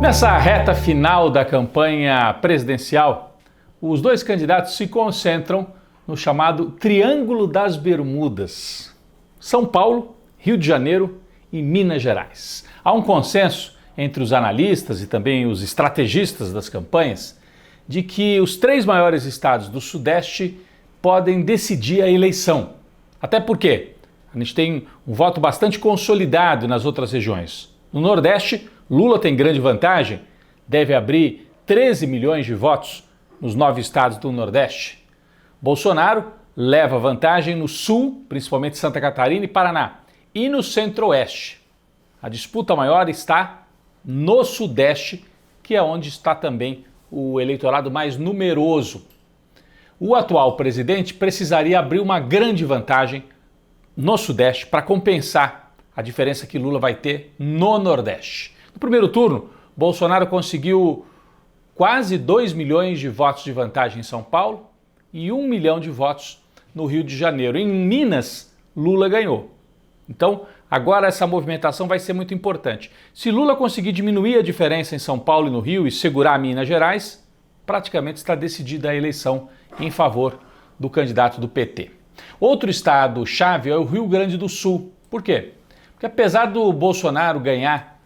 Nessa reta final da campanha presidencial, os dois candidatos se concentram no chamado Triângulo das Bermudas: São Paulo, Rio de Janeiro e Minas Gerais. Há um consenso entre os analistas e também os estrategistas das campanhas de que os três maiores estados do Sudeste podem decidir a eleição. Até porque a gente tem um voto bastante consolidado nas outras regiões. No Nordeste, Lula tem grande vantagem, deve abrir 13 milhões de votos nos 9 estados do Nordeste. Bolsonaro leva vantagem no Sul, principalmente Santa Catarina e Paraná, e no Centro-Oeste. A disputa maior está no Sudeste, que é onde está também o eleitorado mais numeroso. O atual presidente precisaria abrir uma grande vantagem no Sudeste para compensar a diferença que Lula vai ter no Nordeste. No primeiro turno, Bolsonaro conseguiu quase 2 milhões de votos de vantagem em São Paulo e 1 milhão de votos no Rio de Janeiro. Em Minas, Lula ganhou. Então, agora essa movimentação vai ser muito importante. Se Lula conseguir diminuir a diferença em São Paulo e no Rio e segurar Minas Gerais, praticamente está decidida a eleição em favor do candidato do PT. Outro estado-chave é o Rio Grande do Sul. Por quê? Porque apesar do Bolsonaro ganhar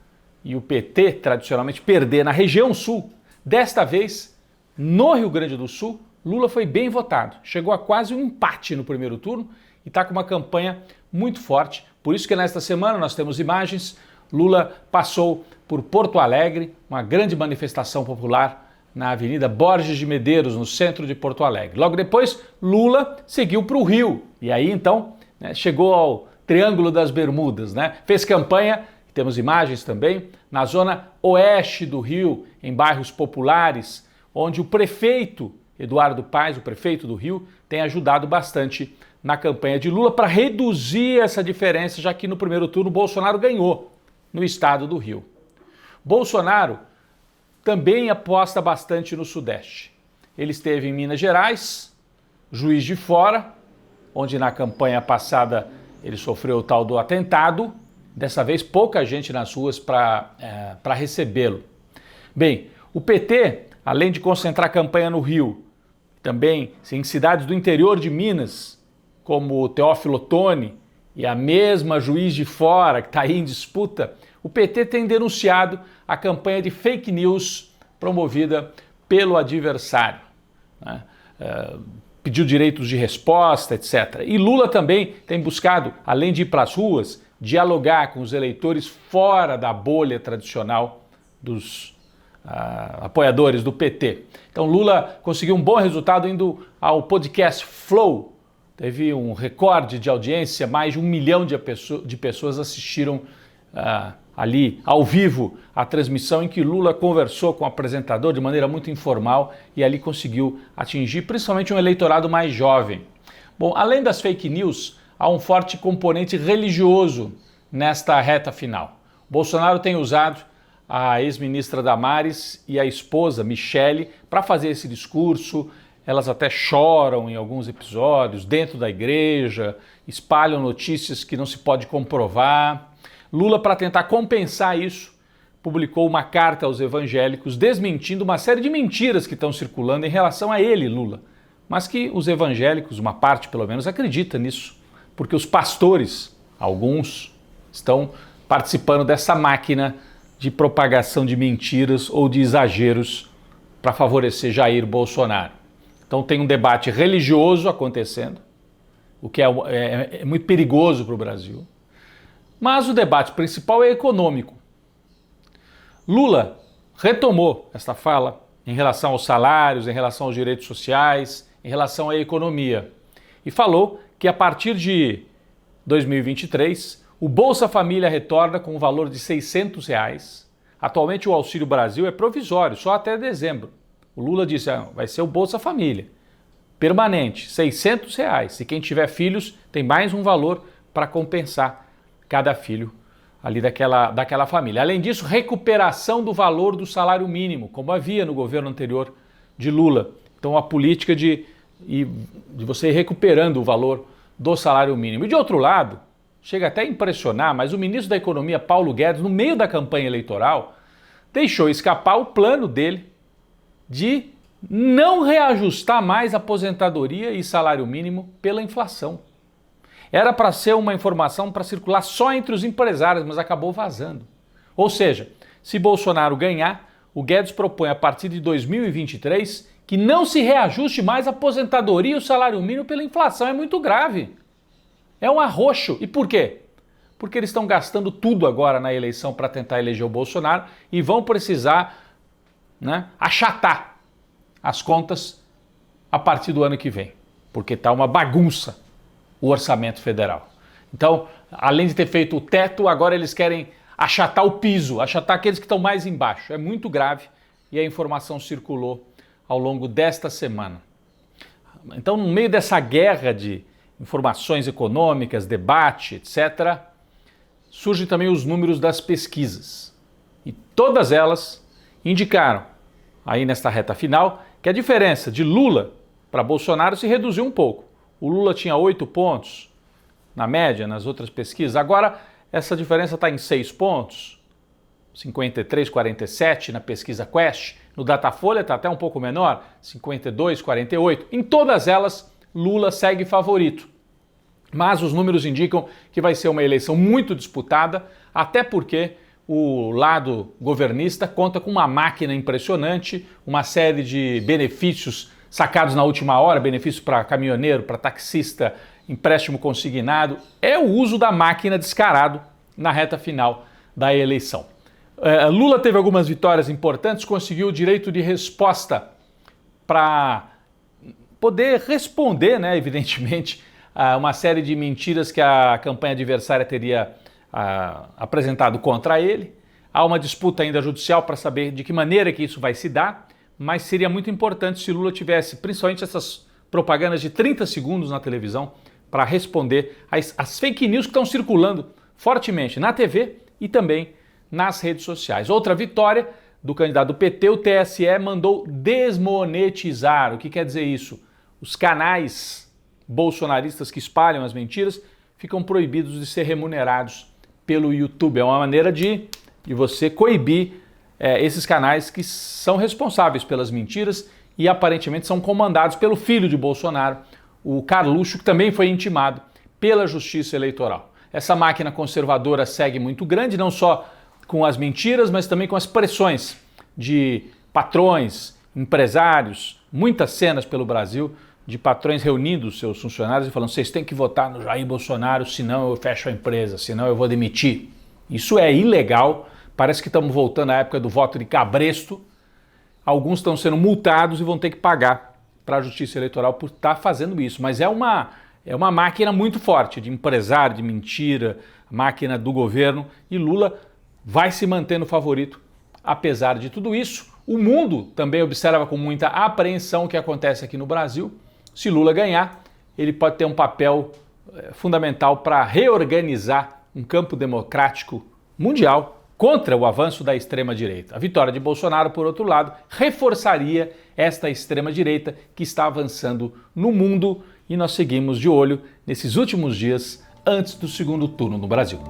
e o PT tradicionalmente perder na região sul, desta vez, no Rio Grande do Sul, Lula foi bem votado. Chegou a quase um empate no primeiro turno e está com uma campanha muito forte. Por isso que nesta semana nós temos imagens. Lula passou por Porto Alegre, uma grande manifestação popular na Avenida Borges de Medeiros, no centro de Porto Alegre. Logo depois, Lula seguiu para o Rio e aí então chegou ao Triângulo das Bermudas, Fez campanha, temos imagens também, na zona oeste do Rio, em bairros populares, onde o prefeito Eduardo Paes, o prefeito do Rio, tem ajudado bastante na campanha de Lula para reduzir essa diferença, já que no primeiro turno Bolsonaro ganhou no estado do Rio. Bolsonaro também aposta bastante no Sudeste. Ele esteve em Minas Gerais, Juiz de Fora, onde na campanha passada ele sofreu o tal do atentado. Dessa vez pouca gente nas ruas para recebê-lo. Bem, o PT, além de concentrar a campanha no Rio, também em cidades do interior de Minas, como Teófilo Otoni e a mesma Juiz de Fora, que está aí em disputa, o PT tem denunciado a campanha de fake news promovida pelo adversário. Pediu direitos de resposta, etc. E Lula também tem buscado, além de ir para as ruas, dialogar com os eleitores fora da bolha tradicional dos apoiadores do PT. Então Lula conseguiu um bom resultado indo ao podcast Flow. Teve um recorde de audiência, mais de 1 milhão de pessoas assistiram ali ao vivo a transmissão em que Lula conversou com o apresentador de maneira muito informal e ali conseguiu atingir principalmente um eleitorado mais jovem. Bom, além das fake news, há um forte componente religioso nesta reta final. Bolsonaro tem usado a ex-ministra Damares e a esposa Michele para fazer esse discurso. Elas até choram em alguns episódios dentro da igreja, espalham notícias que não se pode comprovar. Lula, para tentar compensar isso, publicou uma carta aos evangélicos desmentindo uma série de mentiras que estão circulando em relação a ele, Lula. Mas que os evangélicos, uma parte pelo menos, acredita nisso, porque os pastores, alguns, estão participando dessa máquina de propagação de mentiras ou de exageros para favorecer Jair Bolsonaro. Então tem um debate religioso acontecendo, o que é muito perigoso para o Brasil. Mas o debate principal é econômico. Lula retomou esta fala em relação aos salários, em relação aos direitos sociais, em relação à economia. E falou que a partir de 2023, o Bolsa Família retorna com um valor de R$ 600. Atualmente o Auxílio Brasil é provisório, só até dezembro. O Lula disse vai ser o Bolsa Família, permanente, R$ 600. E quem tiver filhos tem mais um valor para compensar cada filho ali daquela família. Além disso, recuperação do valor do salário mínimo, como havia no governo anterior de Lula. Então a política de você ir recuperando o valor do salário mínimo. E de outro lado, chega até a impressionar, mas o ministro da Economia, Paulo Guedes, no meio da campanha eleitoral, deixou escapar o plano dele de não reajustar mais aposentadoria e salário mínimo pela inflação. Era para ser uma informação para circular só entre os empresários, mas acabou vazando. Ou seja, se Bolsonaro ganhar, o Guedes propõe a partir de 2023 que não se reajuste mais a aposentadoria e o salário mínimo pela inflação. É muito grave. É um arroxo. E por quê? Porque eles estão gastando tudo agora na eleição para tentar eleger o Bolsonaro e vão precisar, achatar as contas a partir do ano que vem, porque está uma bagunça o orçamento federal. Então, além de ter feito o teto, agora eles querem achatar o piso, achatar aqueles que estão mais embaixo. É muito grave e a informação circulou ao longo desta semana. Então, no meio dessa guerra de informações econômicas, debate, etc., surgem também os números das pesquisas. E todas elas indicaram, aí nesta reta final, que a diferença de Lula para Bolsonaro se reduziu um pouco. O Lula tinha 8 pontos, na média, nas outras pesquisas. Agora, essa diferença está em 6 pontos, 53, 47 na pesquisa Quest. No Datafolha está até um pouco menor, 52, 48. Em todas elas, Lula segue favorito. Mas os números indicam que vai ser uma eleição muito disputada, até porque o lado governista conta com uma máquina impressionante, uma série de benefícios sacados na última hora, benefícios para caminhoneiro, para taxista, empréstimo consignado. É o uso da máquina descarado na reta final da eleição. Lula teve algumas vitórias importantes, conseguiu o direito de resposta para poder responder, evidentemente, a uma série de mentiras que a campanha adversária teria apresentado contra ele. Há uma disputa ainda judicial para saber de que maneira que isso vai se dar, mas seria muito importante se Lula tivesse, principalmente essas propagandas de 30 segundos na televisão, para responder às fake news que estão circulando fortemente na TV e também nas redes sociais. Outra vitória do candidato do PT, o TSE mandou desmonetizar. O que quer dizer isso? Os canais bolsonaristas que espalham as mentiras ficam proibidos de ser remunerados pelo YouTube. É uma maneira de você coibir esses canais que são responsáveis pelas mentiras e aparentemente são comandados pelo filho de Bolsonaro, o Carluxo, que também foi intimado pela Justiça Eleitoral. Essa máquina conservadora segue muito grande, não só com as mentiras, mas também com as pressões de patrões, empresários, muitas cenas pelo Brasil de patrões reunindo os seus funcionários e falando: vocês têm que votar no Jair Bolsonaro, senão eu fecho a empresa, senão eu vou demitir. Isso é ilegal, parece que estamos voltando à época do voto de cabresto. Alguns estão sendo multados e vão ter que pagar para a Justiça Eleitoral por estar fazendo isso, mas é uma máquina muito forte de empresário, de mentira, máquina do governo, e Lula vai se mantendo favorito. Apesar de tudo isso, o mundo também observa com muita apreensão o que acontece aqui no Brasil. Se Lula ganhar, ele pode ter um papel fundamental para reorganizar um campo democrático mundial contra o avanço da extrema-direita. A vitória de Bolsonaro, por outro lado, reforçaria esta extrema-direita que está avançando no mundo, e nós seguimos de olho nesses últimos dias antes do segundo turno no Brasil.